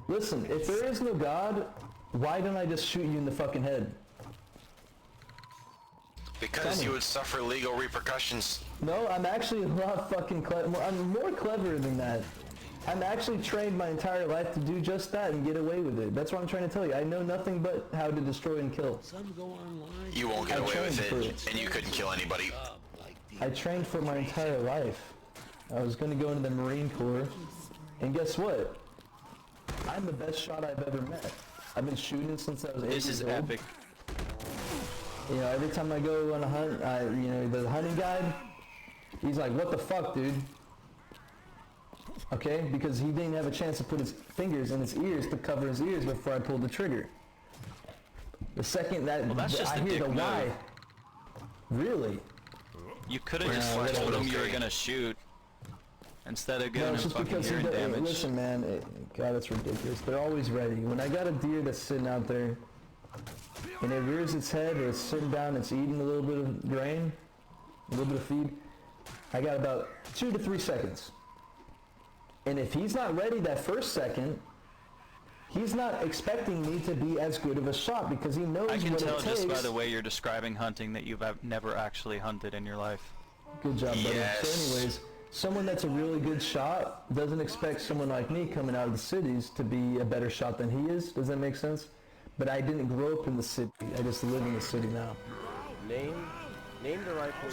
Listen, if there is no God, why don't I just shoot you in the fucking head? Because you would suffer legal repercussions. No, I'm actually a lot fucking clever. I'm more clever than that. I'm actually trained my entire life to do just that and get away with it. That's what I'm trying to tell you. I know nothing but how to destroy and kill. You won't get away with it, and you couldn't kill anybody. I trained for my entire life. I was going to go into the Marine Corps, and guess what? I'm the best shot I've ever met. I've been shooting since I was 8 years old. This is epic. You know, every time I go on a hunt, you know, the hunting guide, he's like, what the fuck, dude? Okay, because he didn't have a chance to put his fingers in his ears to cover his ears before I pulled the trigger. The second that I hear the why. Really? You could have just told him you were gonna shoot instead of giving him fucking hearing damage. Listen, man, God, that's ridiculous. They're always ready. When I got a deer that's sitting out there, and it rears its head, or it's sitting down, it's eating a little bit of grain, a little bit of feed, I got about 2 to 3 seconds. And if he's not ready that first second, he's not expecting me to be as good of a shot because he knows what it takes. I can tell just by the way you're describing hunting that you've never actually hunted in your life. Good job, buddy. Yes. So anyways, someone that's a really good shot doesn't expect someone like me coming out of the cities to be a better shot than he is. Does that make sense? But I didn't grow up in the city. I just live in the city now. Name the rifle.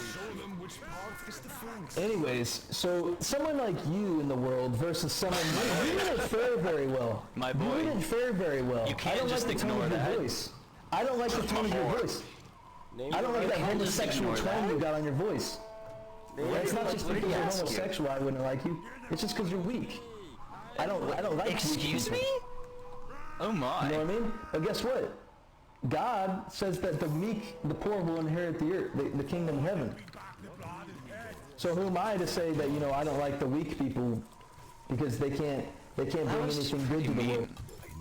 Anyways, so someone like you in the world versus someone you didn't fare very well. My boy. You didn't fare very well. You can't I don't just like the tone ignore of your that. voice. I don't like the tone of your voice. I don't like that homosexual tone you got on your voice. It's not just because you're homosexual I wouldn't like you. It's just because you're weak. I don't like you. Excuse me? Oh my. You know what I mean? But guess what? God says that the meek, the poor will inherit the earth, the kingdom of heaven. So who am I to say that, you know, I don't like the weak people because they can't bring anything good to the world?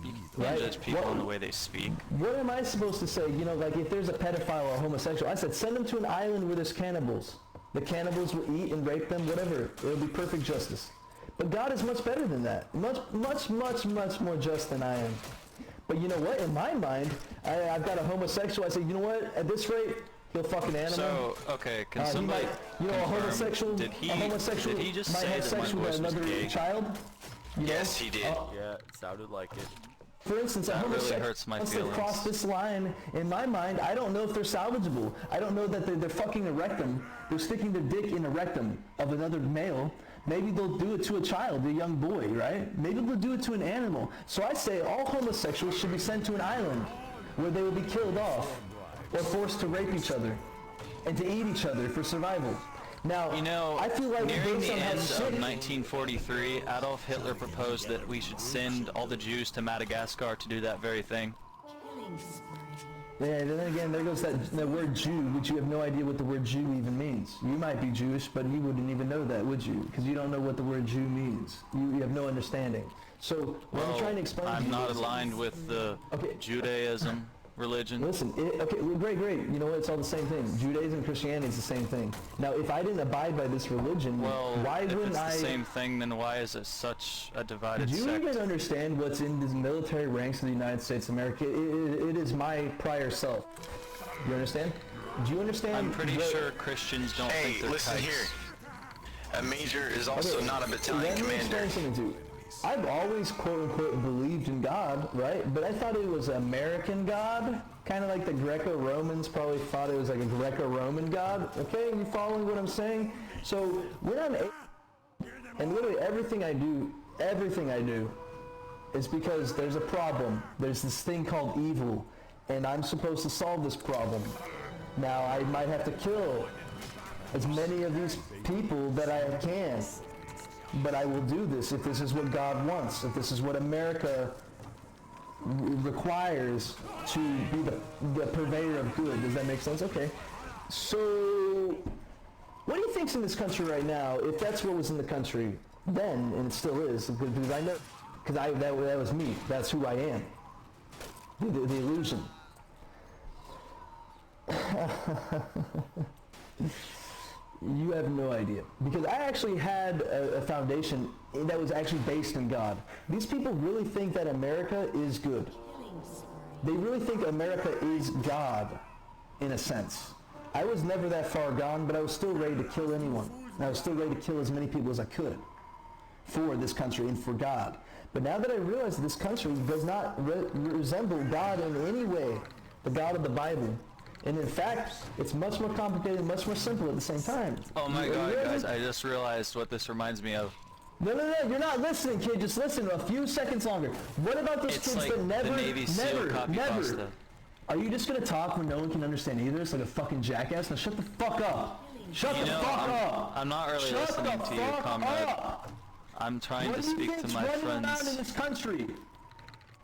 You can't judge people on the way they speak. What am I supposed to say? You know, like if there's a pedophile or a homosexual, I said send them to an island where there's cannibals. The cannibals will eat and rape them, whatever. It'll be perfect justice. But God is much better than that. Much more just than I am. But you know what? In my mind, I've got a homosexual. I say, you know what? At this rate, he'll fucking animal. So, okay, can somebody a homosexual, did he just might say have that my sex with voice was another gay? child. Yes, he did. Yeah, it sounded like it. For instance, a That really homosexual, hurts my once they feelings. cross this line, in my mind, I don't know if they're salvageable. I don't know that they're fucking a rectum. They're sticking their dick in a rectum of another male. Maybe they'll do it to a child, a young boy, right? Maybe they'll do it to an animal. So I say all homosexuals should be sent to an island where they will be killed off or forced to rape each other and to eat each other for survival. Now, You know, I feel like nearing based the on how end of sick- 1943, Adolf Hitler proposed that we should send all the Jews to Madagascar to do that very thing. Yeah, then again, there goes that word Jew, which you have no idea what the word Jew even means. You might be Jewish, but you wouldn't even know that, would you? Because you don't know what the word Jew means. You have no understanding. So what I'm trying to explain to you I'm not is- aligned with the Judaism religion. Listen, okay, well, great. You know what? It's all the same thing. Judaism and Christianity is the same thing. Now, if I didn't abide by this religion, why if wouldn't it's I... the same thing, then why is it such a divided Do you sect? even understand what's in the military ranks of the United States of America? It is my prior self. You understand? Do you understand? I'm pretty sure Christians don't think Hey, they're listen kites. here. A major is also not a battalion Let me commander. explain something to you. I've always, quote-unquote, believed in God, right? But I thought it was American God, kind of like the Greco-Romans probably thought it was like a Greco-Roman God. Okay, you following what I'm saying? So when I'm and literally everything I do is because there's a problem. There's this thing called evil, and I'm supposed to solve this problem. Now, I might have to kill as many of these people that I can. But I will do this if this is what God wants, if this is what America requires to be the purveyor of good. Does that make sense? Okay. So, what do you think's in this country right now, if that's what was in the country then, and it still is, because I know, because that was me, that's who I am. The illusion. You have no idea. Because I actually had a foundation that was actually based in God. These people really think that America is good. They really think America is God, in a sense. I was never that far gone, but I was still ready to kill anyone. And I was still ready to kill as many people as I could for this country and for God. But now that I realize that this country does not resemble God in any way, the God of the Bible, and in fact, it's much more complicated and much more simple at the same time. Oh my god, guys, I just realized what this reminds me of. No, you're not listening, kid. Just listen a few seconds longer. What about those kids like that never, the Navy SEAL copy pasta. Are you just gonna talk when no one can understand either? It's like a fucking jackass. Now shut the fuck up. Shut the fuck up. I'm not really listening to you, comrade. I'm trying to speak to my friends. Around in this country?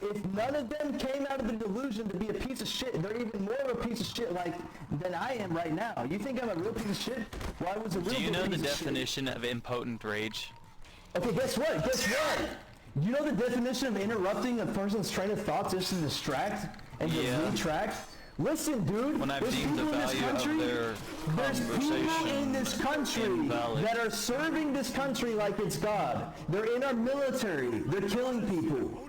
If none of them came out of the delusion to be a piece of shit, they're even more of a piece of shit than I am right now. You think I'm a real piece of shit? Well, I was a real piece of shit. Do you know the definition of impotent rage? Okay, guess what? You know the definition of interrupting a person's train of thought just to distract and to retract? Listen, dude. When I've deemed the value of their there's people in this country invalid. that are serving this country like it's God. They're in our military. They're killing people.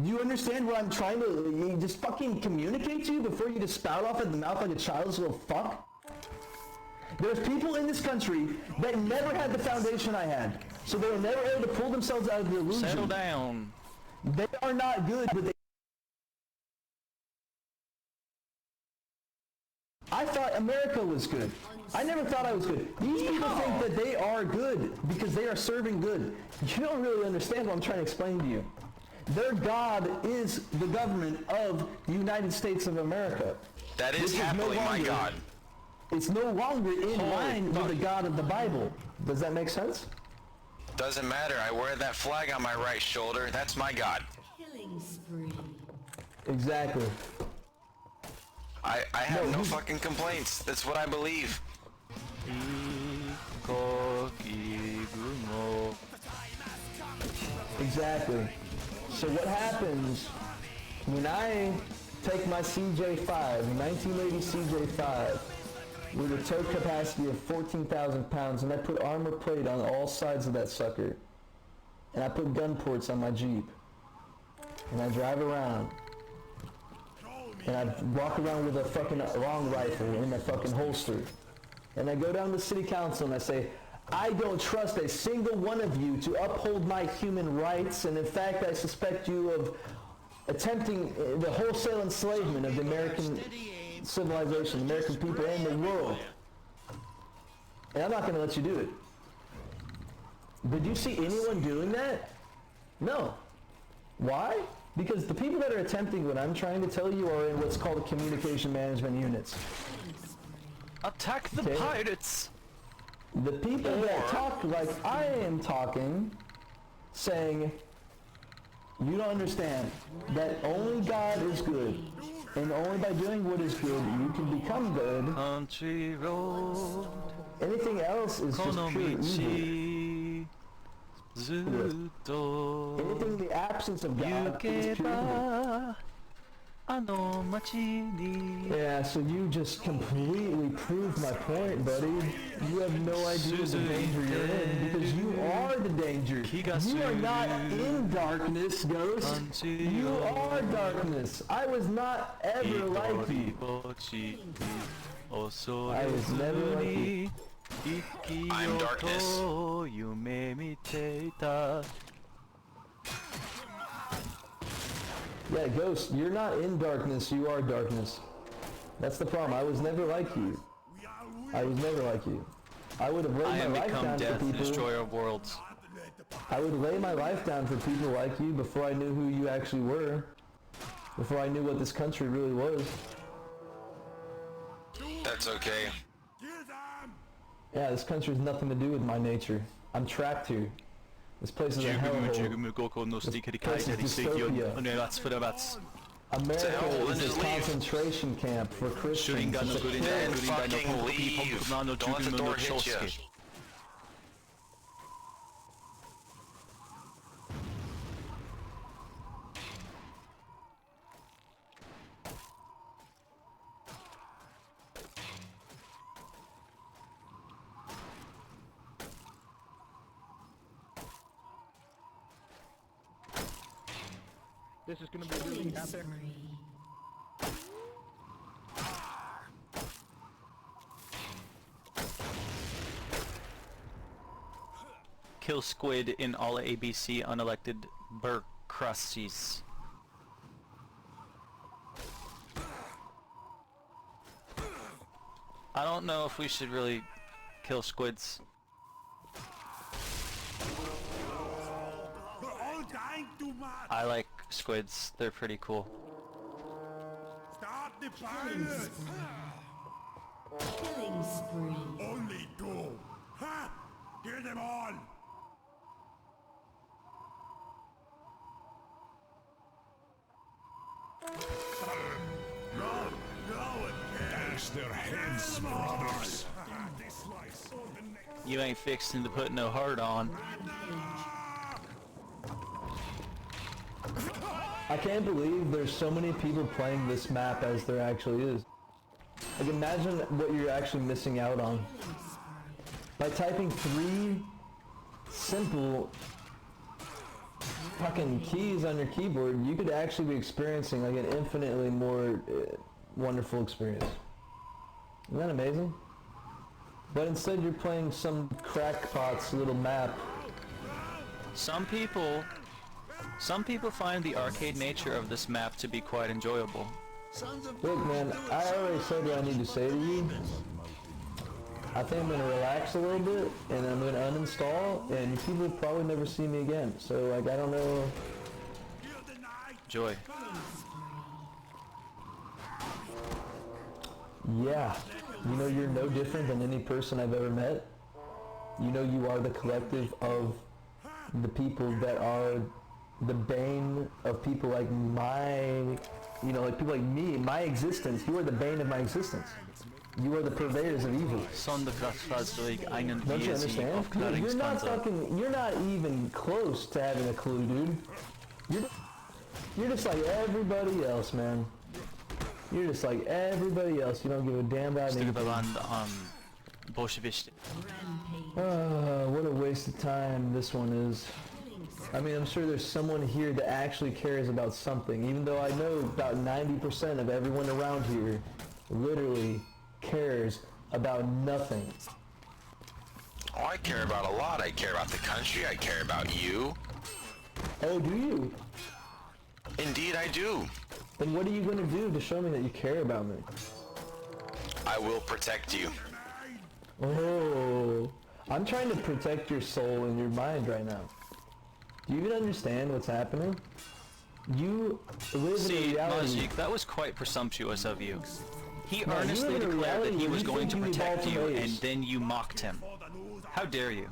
You understand what I'm trying to just fucking communicate to you before you just spout off at the mouth like a child's little fuck? There's people in this country that never had the foundation I had. So they were never able to pull themselves out of the illusion. Settle down. They are not good, but they... I thought America was good. I never thought I was good. These people think that they are good because they are serving good. You don't really understand what I'm trying to explain to you. Their God is the government of the United States of America. That is happily my God. It's no longer in line with the God of the Bible. Does that make sense? Doesn't matter. I wear that flag on my right shoulder. That's my God. Killing spree. Exactly. I have no fucking complaints. That's what I believe. Exactly. So what happens when I take my CJ5, 1980 CJ5, with a tow capacity of 14,000 pounds, and I put armor plate on all sides of that sucker, and I put gun ports on my Jeep, and I drive around, and I walk around with a fucking long rifle in a fucking holster, and I go down to city council and I say, I don't trust a single one of you to uphold my human rights, and in fact I suspect you of attempting the wholesale enslavement of the American civilization, the American people, and the world. And I'm not going to let you do it. Did you see anyone doing that? No. Why? Because the people that are attempting what I'm trying to tell you are in what's called communication management units. Attack the pirates! The people that talk like I am talking, saying, you don't understand that only God is good, and only by doing what is good you can become good. Country road. Anything else is just pure evil. Anything in the absence of God is pure evil. Yeah, so you just completely proved my point, buddy. You have no idea the danger you're in, because you are the danger. You are not in darkness, Ghost. You are darkness. I was not ever like you. I was never like you. I'm darkness. Yeah, Ghost, you're not in darkness, you are darkness. That's the problem. I was never like you. I was never like you. I would have laid my life down for people. Destroyer of worlds. I would lay my life down for people like you before I knew who you actually were. Before I knew what this country really was. That's okay. Yeah, this country has nothing to do with my nature. I'm trapped here. This place is a hellhole. This place is dystopia. America is a concentration camp for Christians. Then fucking leave. Don't let the door hit you. This is gonna be really epic. Kill squid in all ABC unelected bureaucracies. I don't know if we should really kill squids. You're all dying too much. I like squids, they're pretty cool. Start the fire. Killing spree. Only two. Ha! Kill them all. Dash their heads, brothers. You ain't fixing to put no heart on. I can't believe there's so many people playing this map as there actually is. Like, imagine what you're actually missing out on. By typing 3 simple fucking keys on your keyboard, you could actually be experiencing like an infinitely more wonderful experience. Isn't that amazing? But instead you're playing some crackpot's little map. Some people find the arcade nature of this map to be quite enjoyable. Look, man, I already said what I need to say to you. I think I'm going to relax a little bit, and I'm going to uninstall, and people will probably never see me again. So, like, I don't know. Joy. Yeah. You know, you're no different than any person I've ever met. You know, you are the collective of the people that are the bane of people like like people like me, my existence. You are the bane of my existence. You are the purveyors of evil. einen Don't you understand? You're not even close to having a clue, dude. You're just like everybody else, man. You're just like everybody else. You don't give a damn about anything. What a waste of time this one is. I mean, I'm sure there's someone here that actually cares about something, even though I know about 90% of everyone around here literally cares about nothing. Oh, I care about a lot. I care about the country. I care about you. Oh, do you? Indeed, I do. Then what are you going to do to show me that you care about me? I will protect you. Oh, I'm trying to protect your soul and your mind right now. Do you even understand what's happening? You live in a reality... Majik, that was quite presumptuous of you. He No, earnestly you live in a declared that reality he where was you going to think you protect evolve you, ways. and then you mocked him. How dare you?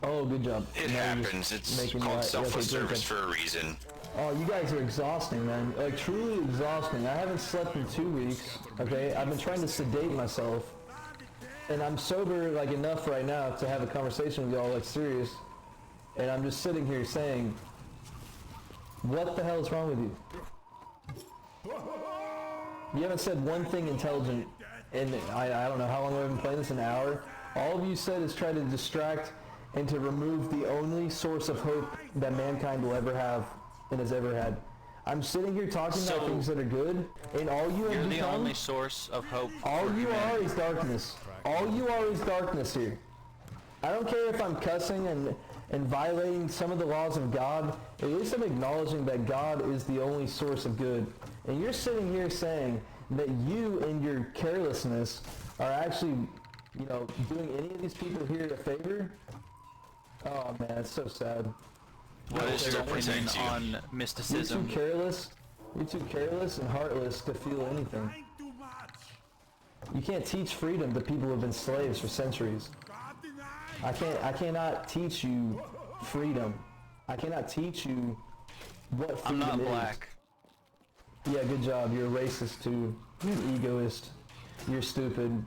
Oh, good job. It Now you're happens. just It's making called me selfless okay, good, service good. for a reason. Oh, you guys are exhausting, man. Like, truly exhausting. I haven't slept in 2 weeks, okay? I've been trying to sedate myself. And I'm sober, like, enough right now to have a conversation with y'all, like, serious. And I'm just sitting here saying, what the hell is wrong with you? You haven't said one thing intelligent, and I don't know how long I've been playing this, an hour. All of you said is try to distract and to remove the only source of hope that mankind will ever have and has ever had. I'm sitting here talking about things that are good, and all you have You're the become, only source of hope all for you humanity. are is darkness. All you are is darkness here. I don't care if I'm cussing and violating some of the laws of God. At least I'm acknowledging that God is the only source of good. And you're sitting here saying that you and your carelessness are actually, doing any of these people here a favor? Oh man, it's so sad. What is your Still opinion protect you. on You're mysticism? too careless and heartless to feel anything. Too much. You can't teach freedom to people who have been slaves for centuries. God denied. I cannot teach you freedom. I cannot teach you what I'm freedom not is. black. Yeah, good job. You're a racist too. You're an egoist. You're stupid.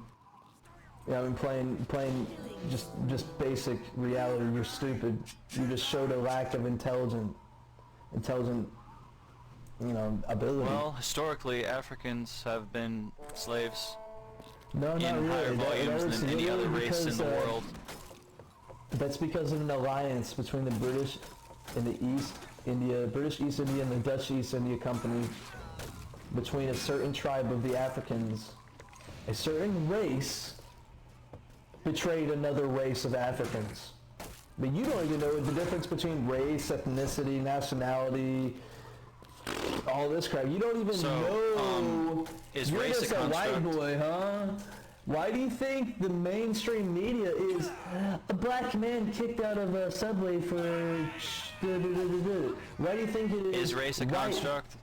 Yeah, I mean playing just basic reality. You're stupid. You just showed a lack of intelligent, ability. Well, historically, Africans have been slaves no, in not higher really. volumes That's than any really other race in because, the world. That's because of an alliance between the British in the East India, British East India and the Dutch East India Company, between a certain tribe of the Africans. A certain race betrayed another race of Africans. But you don't even know the difference between race, ethnicity, nationality, all this crap. You don't even know. Is You're race just a a white construct? boy, huh? Why do you think the mainstream media is a black man kicked out of a subway for Why do you think it is? Is race a construct?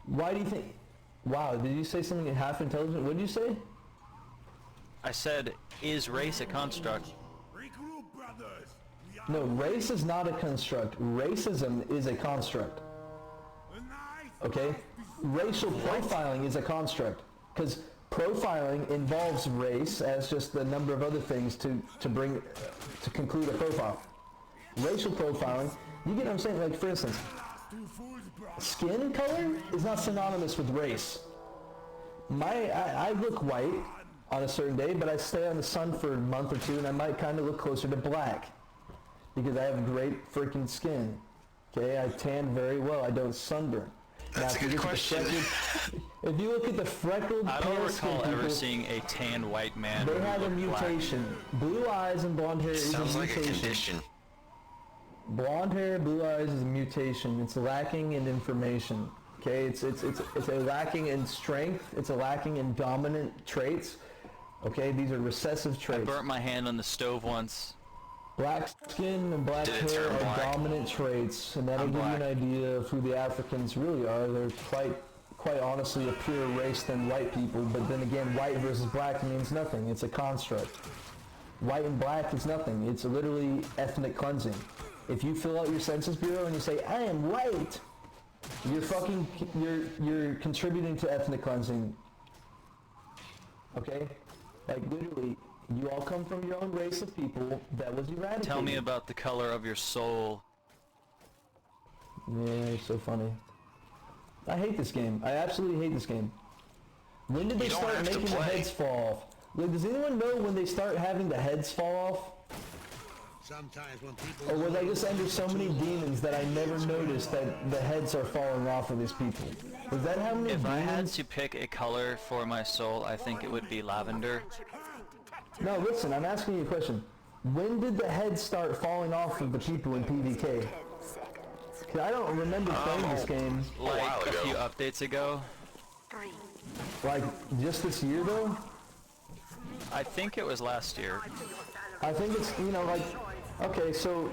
Why do you think? Wow, did you say something half intelligent? What did you say? I said, is race a construct? Regroup, brothers. We are No, race is not a construct. Racism is a construct. a nice Okay? Racial profiling is a construct. Because profiling involves race as just the number of other things to conclude a profile. Racial profiling, you get what I'm saying? Like, for instance, last two fools, bro. skin color is not synonymous with race. I look white on a certain day, but I stay on the sun for a month or two and I might kind of look closer to black because I have great freaking skin. Okay, I tan very well. I don't sunburn. That's a good question. If you look at the freckled I don't pale skin recall ever people, seeing a tan white man they who have a looked black. mutation. Blue eyes and blonde hair is a Sounds like a mutation. condition. Blonde hair, blue eyes is a mutation. It's lacking in information. Okay, it's a lacking in strength. It's a lacking in dominant traits. Okay, these are recessive I traits. burnt my hand on the stove once. Black skin and black Did it hair turn are black? dominant traits, and that'll I'm give you an black. idea of who the Africans really are. They're quite honestly a purer race than white people. But then again, white versus black means nothing. It's a construct. White and black is nothing. It's literally ethnic cleansing. If you fill out your Census Bureau and you say, I am white, you're contributing to ethnic cleansing. Okay? Like literally, you all come from your own race of people that was eradicated. Tell me about the color of your soul. Yeah, you're so funny. I hate this game. I absolutely hate this game. When did they You don't start have to making the play. heads fall off? Like, does anyone know when they start having the heads fall off? Sometimes when people Or was I just under so many demons that I never noticed that the heads are falling off of these people? Was that how many If I had demons? to pick a color for my soul, I think it would be lavender. No, listen, I'm asking you a question. When did the heads start falling off of the people in PvK? 'Cause I don't remember playing this game. Like while a ago. few updates ago. Like, just this year though? I think it was last year. I think it's, like, okay, so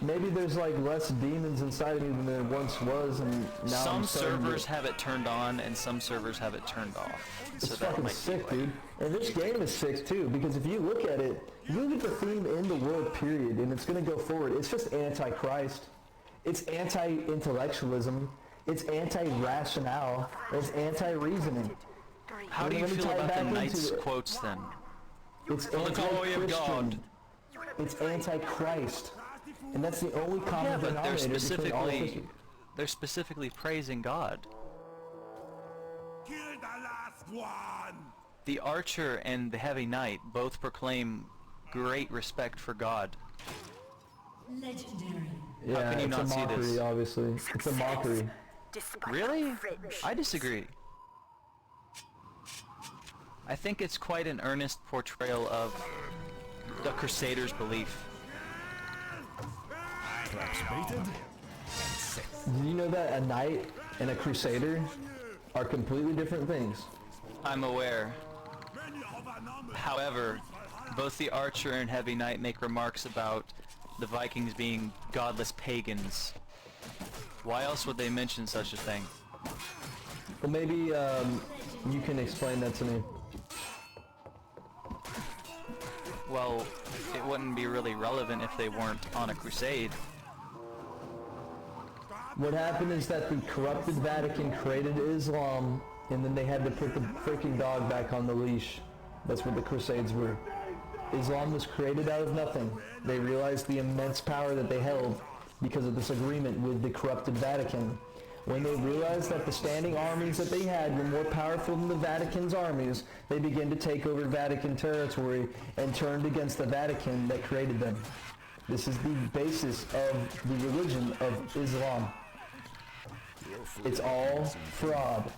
maybe there's like less demons inside of me than there once was, and now Some I'm starting to- servers have it turned on and some servers have it turned off. It's So that fucking might be sick, why. dude. And this game is sick too, because if you look at it, you look at the theme in the world, period, and it's gonna go forward. It's just anti-Christ. It's anti-intellectualism. It's anti-rationale. It's anti-reasoning. How do you Let me feel tie it about the back into Knight's it. quotes then? It's the glory of God. anti-Christian. It's anti-Christ. And that's the only Yeah, common but they're denominator between all specifically praising God. Kill the last one. The Archer and the Heavy Knight both proclaim great respect for God. Legendary. Yeah, can you it's not a see mockery, this? obviously. It's a mockery. Really? I disagree. I think it's quite an earnest portrayal of the Crusaders' belief. Traps baited. Did you know that a knight and a crusader are completely different things? I'm aware. Many of our numbers. However, both the Archer and Heavy Knight make remarks about the Vikings being godless pagans. Why else would they mention such a thing? Well, maybe you can explain that to me. Well, it wouldn't be really relevant if they weren't on a crusade. What happened is that the corrupted Vatican created Islam, and then they had to put the freaking dog back on the leash. That's what the Crusades were. Islam was created out of nothing. They realized the immense power that they held because of this agreement with the corrupted Vatican. When they realized that the standing armies that they had were more powerful than the Vatican's armies, they began to take over Vatican territory and turned against the Vatican that created them. This is the basis of the religion of Islam. It's all fraud.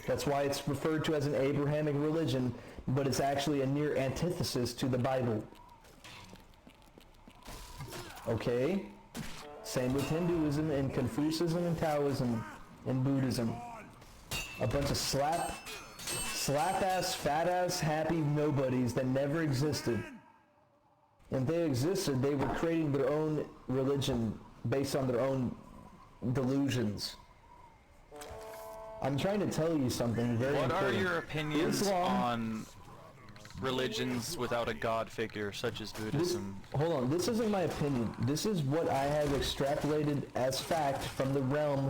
That's why it's referred to as an Abrahamic religion, but it's actually a near antithesis to the Bible. Okay? Same with Hinduism and Confucianism and Taoism and Buddhism. A bunch of slap-ass, fat-ass, happy nobodies that never existed. And if they existed, they were creating their own religion based on their own delusions. I'm trying to tell you something very important. What are your opinions Islam, on religions without a god figure, such as Buddhism? Hold on, this isn't my opinion. This is what I have extrapolated as fact from the realm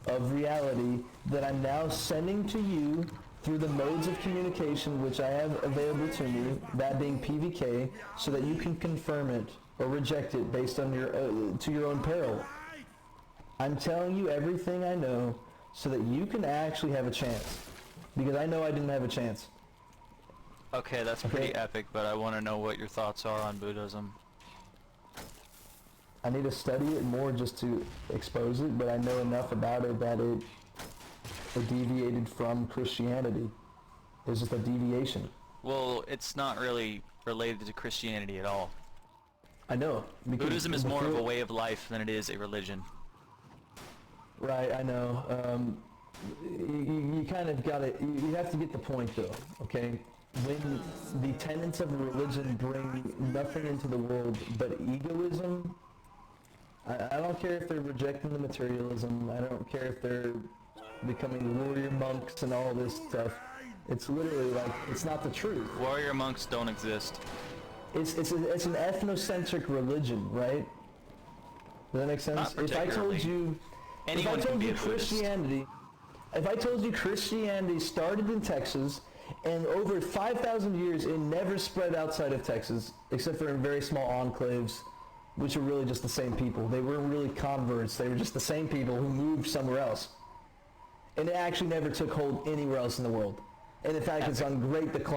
of reality that I'm now sending to you through the modes of communication which I have available to me, that being PVK, so that you can confirm it or reject it based on your to your own peril. I'm telling you everything I know so that you can actually have a chance, because I know I didn't have a chance. Okay, that's pretty epic, but I want to know what your thoughts are on Buddhism. I need to study it more just to expose it, but I know enough about it that it deviated from Christianity. It's just a deviation. Well, it's not really related to Christianity at all. I know. Buddhism is more of a way of life than it is a religion. Right, I know. You kind of got it. You have to get the point, though, okay? When the tenets of a religion bring nothing into the world but egoism, I don't care if they're rejecting the materialism. I don't care if they're becoming warrior monks and all this stuff. It's literally like, it's not the truth. Warrior monks don't exist. It's an ethnocentric religion, right? Does that make sense? Not particularly. Anyone can be a Buddhist. If I told you Christianity started in Texas, and over 5,000 years it never spread outside of Texas, except for in very small enclaves, which are really just the same people. They weren't really converts. They were just the same people who moved somewhere else. And it actually never took hold anywhere else in the world. And in fact, it's on great decline.